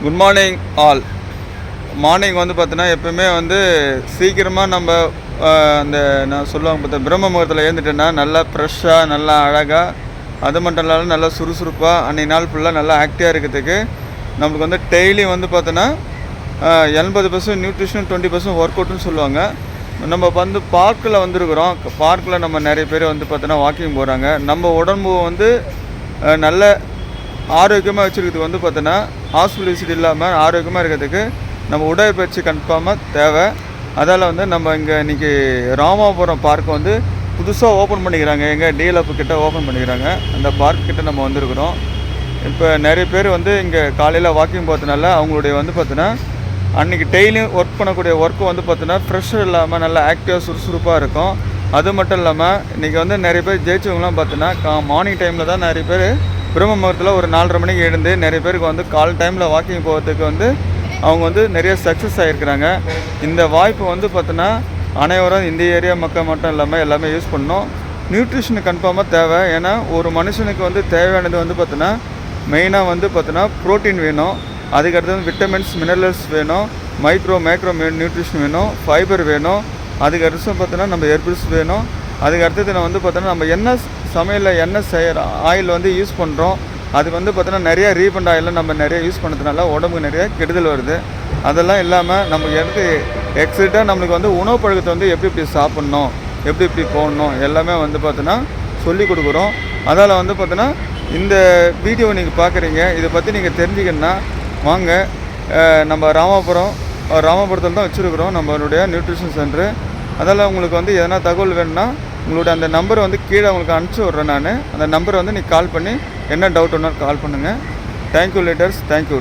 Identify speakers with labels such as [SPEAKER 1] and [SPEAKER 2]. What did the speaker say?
[SPEAKER 1] Good morning all. Morning வந்து பார்த்தோன்னா எப்போயுமே வந்து சீக்கிரமாக நம்ம அந்த நான் சொல்லுவாங்க பார்த்தா பிரம்ம முகூர்த்தத்தில் எழுந்துட்டேன்னா நல்லா ஃப்ரெஷ்ஷாக நல்லா அழகாக, அது மட்டும் இல்லாமல் நல்லா சுறுசுறுப்பாக அன்றைக்கி நாள் ஃபுல்லாக நல்லா ஆக்டிவாக இருக்கிறதுக்கு நம்மளுக்கு வந்து டெய்லி வந்து பார்த்தோன்னா 80% நியூட்ரிஷன் 20% ஒர்க் அவுட்னு சொல்லுவாங்க. நம்ம வந்து பார்க்கில் வந்துருக்குறோம். பார்க்கில் நம்ம நிறைய பேர் வந்து பார்த்தோன்னா வாக்கிங் போகிறாங்க. நம்ம உடம்பு வந்து நல்ல ஆரோக்கியமாக வச்சுருக்கிறதுக்கு வந்து பார்த்தோன்னா ஹாஸ்பிட்டல் விசிட் இல்லாமல் ஆரோக்கியமாக இருக்கிறதுக்கு நம்ம உடற்பயிற்சி கன்ஃபார்மாக தேவை. அதால் வந்து நம்ம இங்கே இன்றைக்கி ராமாபுரம் பார்க் வந்து புதுசாக ஓப்பன் பண்ணிக்கிறாங்க. எங்கள் டிஎல்எஃப் கிட்ட ஓப்பன் பண்ணிக்கிறாங்க. அந்த பார்க் கிட்ட நம்ம வந்திருக்கிறோம். இப்போ நிறைய பேர் வந்து இங்கே காலையில் வாக்கிங் போகிறதுனால அவங்களுடைய வந்து பார்த்தோன்னா அன்றைக்கி டெய்லியும் ஒர்க் பண்ணக்கூடிய ஒர்க்கு வந்து பார்த்தோன்னா ப்ரெஷர் இல்லாமல் நல்லா ஆக்டிவாக சுறுசுறுப்பாக இருக்கும். அது மட்டும் இல்லாமல் இன்றைக்கி வந்து நிறைய பேர் ஜெயிச்சவங்களாம் பார்த்தோன்னா மார்னிங் டைமில் தான் நிறைய பேர் பிரம்ம முகூர்த்தத்தில் ஒரு 4:30 மணிக்கு எழுந்து நிறைய பேருக்கு வந்து கால் டைமில் வாக்கிங் போகிறதுக்கு வந்து அவங்க வந்து நிறைய சக்ஸஸ் ஆகிருக்கிறாங்க. இந்த வாய்ப்பு வந்து பார்த்தோன்னா அனைவரும் இந்த ஏரியா மக்கள் மட்டும் இல்லாமல் எல்லாமே யூஸ் பண்ணணும். நியூட்ரிஷன் கன்ஃபார்மாக தேவை. ஏன்னா ஒரு மனுஷனுக்கு வந்து தேவையானது வந்து பார்த்தோன்னா மெயினாக வந்து பார்த்தோன்னா ப்ரோட்டீன் வேணும், அதுக்கடுத்து வந்து விட்டமின்ஸ் மினரல்ஸ் வேணும், மேக்ரோ நியூட்ரிஷன் வேணும், ஃபைபர் வேணும், அதுக்கடுத்து பார்த்தோன்னா நம்ம ஹெர்பல்ஸ் வேணும். அதுக்கு அடுத்தது நான் வந்து பார்த்தோன்னா நம்ம என்ன சமையலில் என்ன செய்கிற ஆயில் வந்து யூஸ் பண்ணுறோம், அது வந்து பார்த்தோன்னா நிறையா ரீஃபண்ட் ஆயிலில் நம்ம நிறைய யூஸ் பண்ணுறதுனால உடம்புக்கு நிறைய கெடுதல் வருது. அதெல்லாம் இல்லாமல் நமக்கு எனக்கு எக்ஸைட்டாக நம்மளுக்கு வந்து உணவு பழக்கத்தை வந்து எப்படி சாப்பிட்ணும், எப்படி போடணும் எல்லாமே வந்து பார்த்தோன்னா சொல்லிக் கொடுக்குறோம். அதால் வந்து பார்த்தோன்னா இந்த வீடியோவை நீங்கள் பார்க்குறீங்க, இதை பற்றி நீங்கள் தெரிஞ்சுக்கணுன்னா வாங்க. நம்ம ராமாபுரத்தில் தான் வச்சுருக்குறோம் நம்மளுடைய நியூட்ரிஷன் சென்டரு. அதால் உங்களுக்கு வந்து எதனா தகவல் வேணும்னா உங்களோட அந்த நம்பரை வந்து கீழே உங்களுக்கு அனுப்பிச்சி விட்றேன். நான் அந்த நம்பரை வந்து நீங்கள் கால் பண்ணி என்ன டவுட் வேணாலும் கால் பண்ணுங்கள். Thank you leaders. தேங்க்யூ.